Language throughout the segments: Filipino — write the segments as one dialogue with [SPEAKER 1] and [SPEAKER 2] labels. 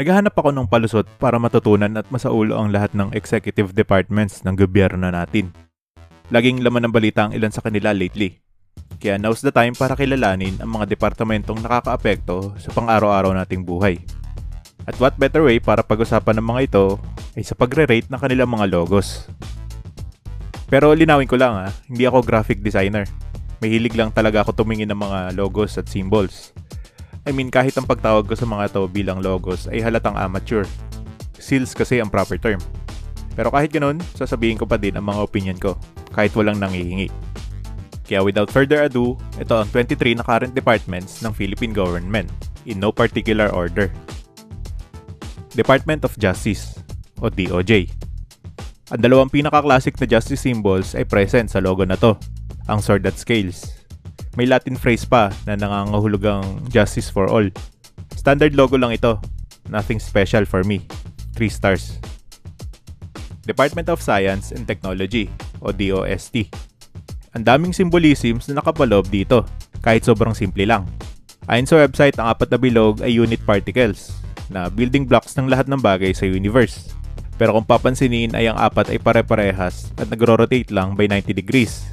[SPEAKER 1] Naghahanap ako ng palusot para matutunan at masaulo ang lahat ng executive departments ng gobyerno natin. Laging laman ng balita ang ilan sa kanila lately. Kaya now's the time para kilalanin ang mga departamentong nakakaapekto sa pang-araw-araw nating buhay. At what better way para pag-usapan ng mga ito ay sa pagre-rate ng kanilang mga logos. Pero linawin ko lang hindi ako graphic designer. Mahilig lang talaga ako tumingin ng mga logos at symbols. I mean, kahit ang pagtawag ko sa mga to bilang logos ay halatang amateur. Seals kasi ang proper term. Pero kahit ganun, sasabihin ko pa din ang mga opinion ko, kahit walang nangihingi. Kaya without further ado, ito ang 23 na current departments ng Philippine government, in no particular order. Department of Justice, o DOJ. Ang dalawang pinaka-classic na justice symbols ay present sa logo na to, ang sword at scales. May Latin phrase pa na nangangahulugang justice for all. Standard logo lang ito. Nothing special for me. 3 stars. Department of Science and Technology o DOST. Ang daming symbolisms na nakapaloob dito, kahit sobrang simple lang. Ayon sa website, ang 4 na bilog ay unit particles, na building blocks ng lahat ng bagay sa universe. Pero kung papansinin ay ang 4 ay pare-parehas at nagro-rotate lang by 90 degrees.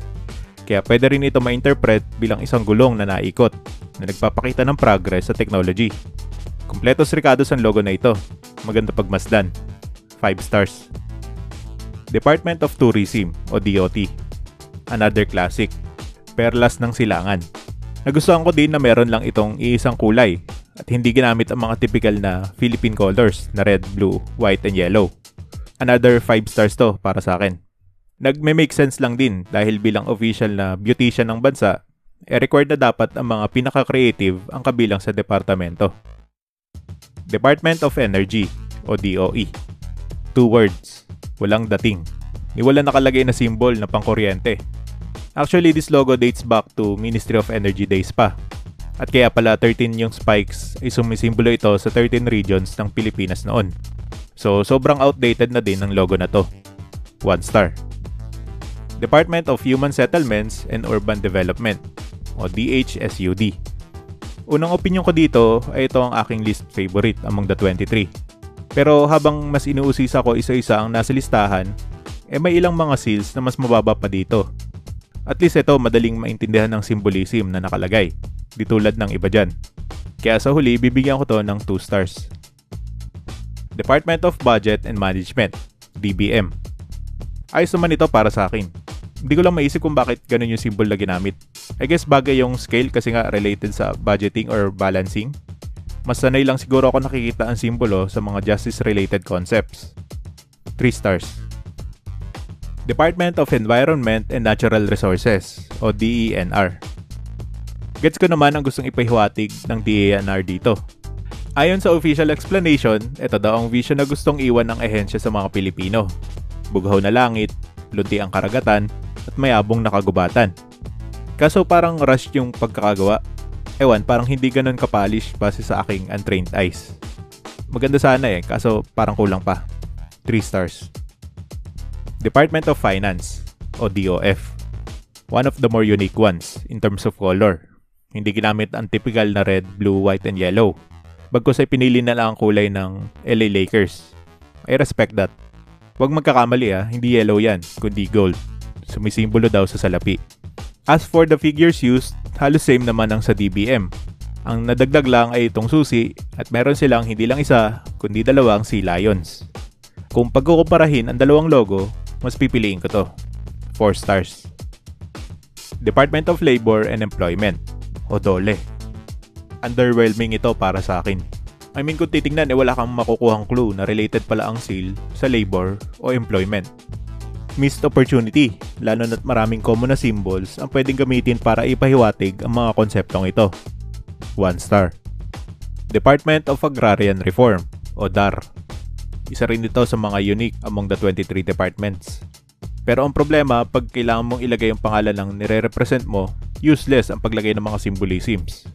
[SPEAKER 1] Kaya pwede rin ito ma-interpret bilang isang gulong na naikot na nagpapakita ng progress sa technology. Kumpletos ricados ang logo na ito. Maganda pagmasdan. 5 stars. Department of Tourism o DOT. Another classic. Perlas ng silangan. Nagustuhan ko din na meron lang itong iisang kulay at hindi ginamit ang mga typical na Philippine colors na red, blue, white, and yellow. Another 5 stars to para sa akin. Nagme-make sense lang din dahil bilang official na beautician ng bansa, required na dapat ang mga pinaka-creative ang kabilang sa departamento. Department of Energy o DOE. 2 words, walang dating. Ni wala nakalagay na symbol na pangkuryente. Actually, this logo dates back to Ministry of Energy days pa. At kaya pala 13 yung spikes ay sumisimbolo ito sa 13 regions ng Pilipinas noon. So, sobrang outdated na din ang logo na to. 1 star. Department of Human Settlements and Urban Development o DHSUD. Unang opinion ko dito ay ito ang aking least favorite among the 23. Pero habang mas inuusisa ko isa-isa ang nasa listahan, may ilang mga seals na mas mababa pa dito. At least ito madaling maintindihan ng symbolism na nakalagay, di tulad ng iba dyan. Kaya sa huli, bibigyan ko to ng 2 stars. Department of Budget and Management, DBM. Ayos naman ito para sa akin. Hindi ko lang maisip kung bakit ganun yung symbol na ginamit. I guess bagay yung scale kasi nga related sa budgeting or balancing. Mas sanay lang siguro ako nakikita ang simbolo sa mga justice-related concepts. 3 stars. Department of Environment and Natural Resources o DENR. Gets ko naman ang gustong ipahiwatig ng DENR dito. Ayon sa official explanation, ito daw ang vision na gustong iwan ng ehensya sa mga Pilipino. Bughaw na langit, lunti ang karagatan, at mayabong na kagubatan. Kaso parang rush yung pagkakagawa. Ewan, parang hindi ganun kapalish base sa aking untrained eyes. Maganda sana kaso parang kulang pa. 3 stars. Department of Finance o DOF. One of the more unique ones in terms of color. Hindi ginamit ang typical na red, blue, white, and yellow. Bagkus ay pinili na lang ang kulay ng LA Lakers. I respect that. Huwag magkakamali hindi yellow yan, kundi gold. Sumisimbolo daw sa salapi. As for the figures used, halos same naman ang sa DBM. Ang nadagdag lang ay itong susi at meron silang hindi lang isa, kundi 2 sea lions. Kung pagkukumparahin ang dalawang logo, mas pipiliin ko to. 4 stars. Department of Labor and Employment o DOLE. Underwhelming ito para sa akin. I mean, kung titignan wala kang makukuhang clue na related pala ang seal sa labor o employment. Missed opportunity, lalo na't maraming common na symbols ang pwedeng gamitin para ipahiwatig ang mga konseptong ito. 1 star. Department of Agrarian Reform o DAR. Isa rin ito sa mga unique among the 23 departments. Pero ang problema, pag kailangan mong ilagay ang pangalan ng nire-represent mo, useless ang paglagay ng mga symbolisms.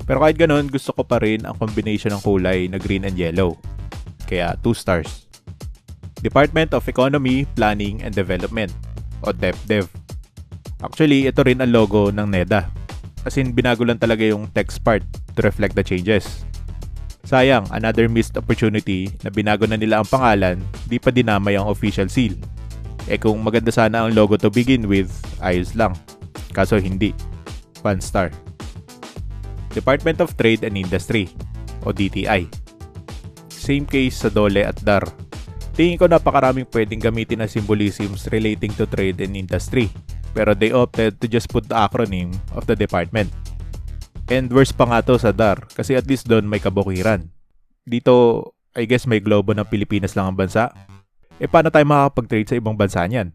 [SPEAKER 1] Pero kahit ganun, gusto ko pa rin ang combination ng kulay na green and yellow. Kaya 2 stars. Department of Economy, Planning and Development o DepDev. Actually, ito rin ang logo ng NEDA. As in, binago lang talaga yung text part to reflect the changes. Sayang, another missed opportunity na binago na nila ang pangalan, di pa dinamay ang official seal. Kung maganda sana ang logo to begin with, ayos lang. Kaso hindi. 1 star. Department of Trade and Industry o DTI. Same case sa DOLE at DAR. Tingin ko napakaraming pwedeng gamitin na symbolisms relating to trade and industry, pero they opted to just put the acronym of the department. And worse pa nga to sa DAR kasi at least doon may kabukiran. Dito, I guess may globo ng Pilipinas lang ang bansa. Paano tayo makakapag-trade sa ibang bansa niyan?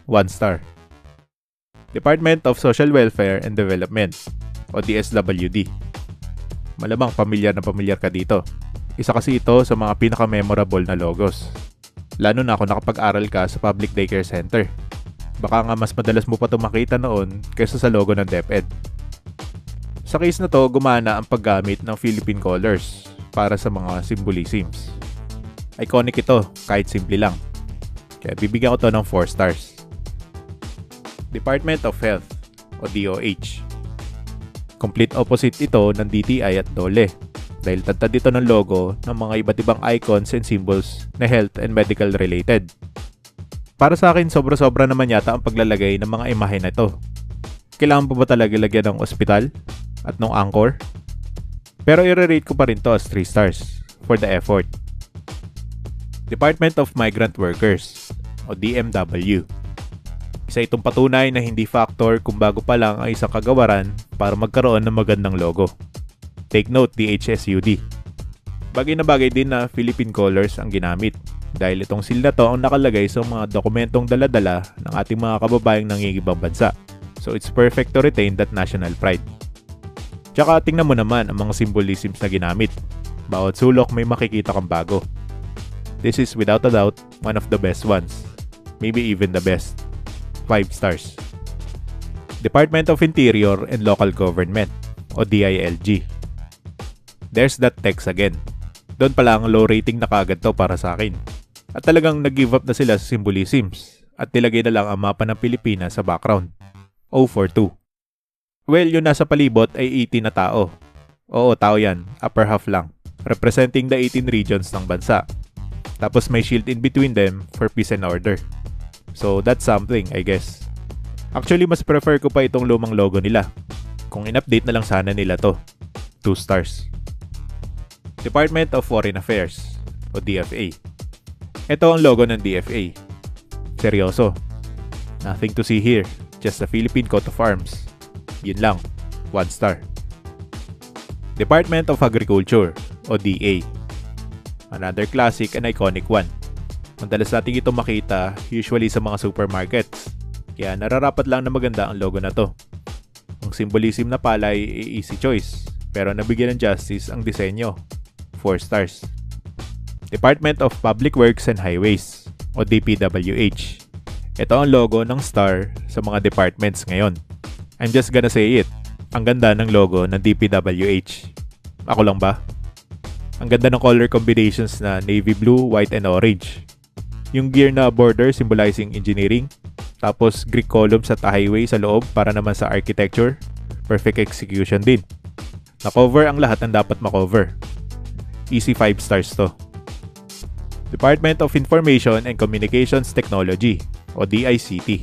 [SPEAKER 1] 1 star. Department of Social Welfare and Development o DSWD. Malamang pamilyar na pamilyar ka dito. Isa kasi ito sa mga pinaka-memorable na logos. Lalo na kung nakapag-aral ka sa public daycare center. Baka nga mas madalas mo pa ito makita noon kaysa sa logo ng DepEd. Sa case na to, gumana ang paggamit ng Philippine colors para sa mga symbolisms. Iconic ito, kahit simple lang. Kaya bibigyan ko to ng 4 stars. Department of Health o DOH. Complete opposite ito ng DTI at DOLE dahil tatad ito ng logo ng mga iba't ibang icons and symbols na health and medical related. Para sa akin, sobra-sobra naman yata ang paglalagay ng mga imahe na ito. Kailangan pa ba talaga lagyan ng ospital at ng anchor? Pero i-rate ko pa rin to as 3 stars for the effort. Department of Migrant Workers o DMW. Isa itong patunay na hindi factor kung bago pa lang ang isang kagawaran para magkaroon ng magandang logo. Take note, DHSUD. Bagay na bagay din na Philippine colors ang ginamit dahil itong seal na to ang nakalagay sa mga dokumentong dala-dala ng ating mga kababayang nangingibang bansa. So it's perfect to retain that national pride. Tsaka tingnan mo naman ang mga symbolisms na ginamit. Bawat sulok may makikita kang bago. This is without a doubt one of the best ones. Maybe even the best. 5 stars. Department of Interior and Local Government o DILG. There's that text again. Doon pala ang low rating na kagad to para sa akin. At talagang nag-give up na sila sa symbolisms at nilagay na lang ang mapa ng Pilipinas sa background. 042. Well, yung nasa palibot ay 18 na tao. Oo, tao yan. Upper half lang. Representing the 18 regions ng bansa. Tapos may shield in between them for peace and order. So, that's something, I guess. Actually, mas prefer ko pa itong lumang logo nila. Kung in-update na lang sana nila to. 2 stars. Department of Foreign Affairs o DFA. Ito ang logo ng DFA. Seryoso. Nothing to see here. Just a Philippine coat of arms. Yun lang. 1 star. Department of Agriculture o DA. Another classic and iconic one. Madalas natin ito makita usually sa mga supermarkets. Kaya nararapat lang na maganda ang logo na to. Ang symbolism na pala ay easy choice. Pero nabigyan ng justice ang disenyo. 4 stars. Department of Public Works and Highways o DPWH. Ito ang logo ng star sa mga departments ngayon. I'm just gonna say it. Ang ganda ng logo ng DPWH. Ako lang ba? Ang ganda ng color combinations na navy blue, white, and orange. Yung gear na border symbolizing engineering. Tapos Greek columns at highway sa loob para naman sa architecture. Perfect execution din. Na-cover ang lahat ng dapat ma-cover. Easy 5 stars to. Department of Information and Communications Technology o DICT.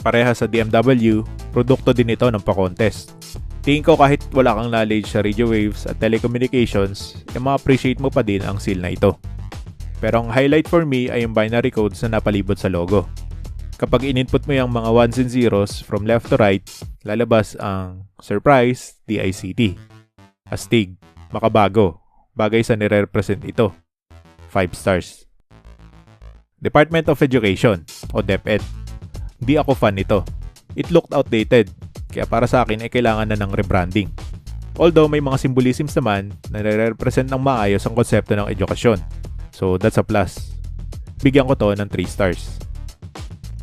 [SPEAKER 1] Pareha sa DMW, produkto din ito ng pa-contest. Tingin ko kahit wala kang knowledge sa radio waves at telecommunications, ma-appreciate mo pa din ang seal na ito. Pero ang highlight for me ay yung binary codes na napalibot sa logo. Kapag in-input mo yung mga ones and zeros from left to right, lalabas ang surprise DICT. Astig, makabago, bagay sa nire-represent ito. 5 stars. Department of Education o DepEd. Di ako fan nito. It looked outdated, kaya para sa akin ay kailangan na ng rebranding. Although may mga symbolisms naman na nire-represent ng maayos ang konsepto ng edukasyon. So that's a plus. Bigyan ko to ng 3 stars.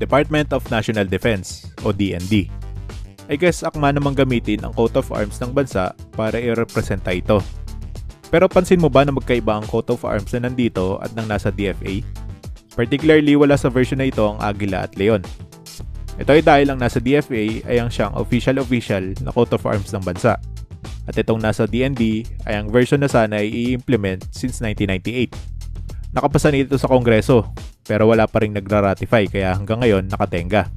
[SPEAKER 1] Department of National Defense o DND. I guess akma namang gamitin ang coat of arms ng bansa para i-representa ito. Pero pansin mo ba na magkaiba ang coat of arms na nandito at nang nasa DFA? Particularly wala sa version na ito ang Agila at Leon. Ito ay dahil ang nasa DFA ay ang siyang official na coat of arms ng bansa. At itong nasa DND ay ang version na sana ay i-implement since 1998. Nakapasa nito sa Kongreso pero wala pa ring nagra-ratify kaya hanggang ngayon nakatenga.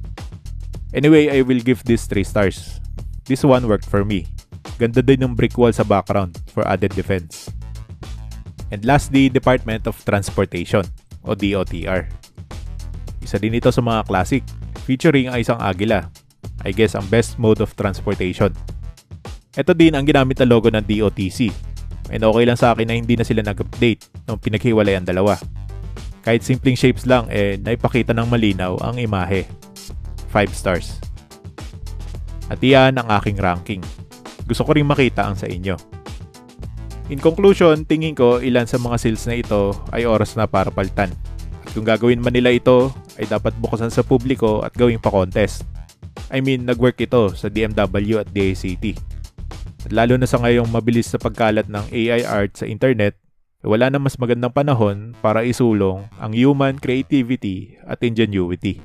[SPEAKER 1] Anyway, I will give this 3 stars. This one worked for me. Ganda din ng brick wall sa background for added defense. And lastly, Department of Transportation o DOTR. Isa din ito sa mga classic, featuring ang isang agila. I guess ang best mode of transportation. Ito din ang ginamit na logo ng DOTC. And okay lang sa akin na hindi na sila nag-update nung pinaghiwalay ang dalawa. Kahit simpleng shapes lang naipakita ng malinaw ang imahe. 5 stars. At iyan ang aking ranking. Gusto ko ring makita ang sa inyo. In conclusion, tingin ko ilan sa mga sales na ito ay oras na para palitan. At kung gagawin man nila ito, ay dapat bukasan sa publiko at gawing pa-contest. I mean, nag-work ito sa DMW at DICT. At lalo na sa ngayong mabilis sa pagkalat ng AI art sa internet, wala na mas magandang panahon para isulong ang human creativity at ingenuity.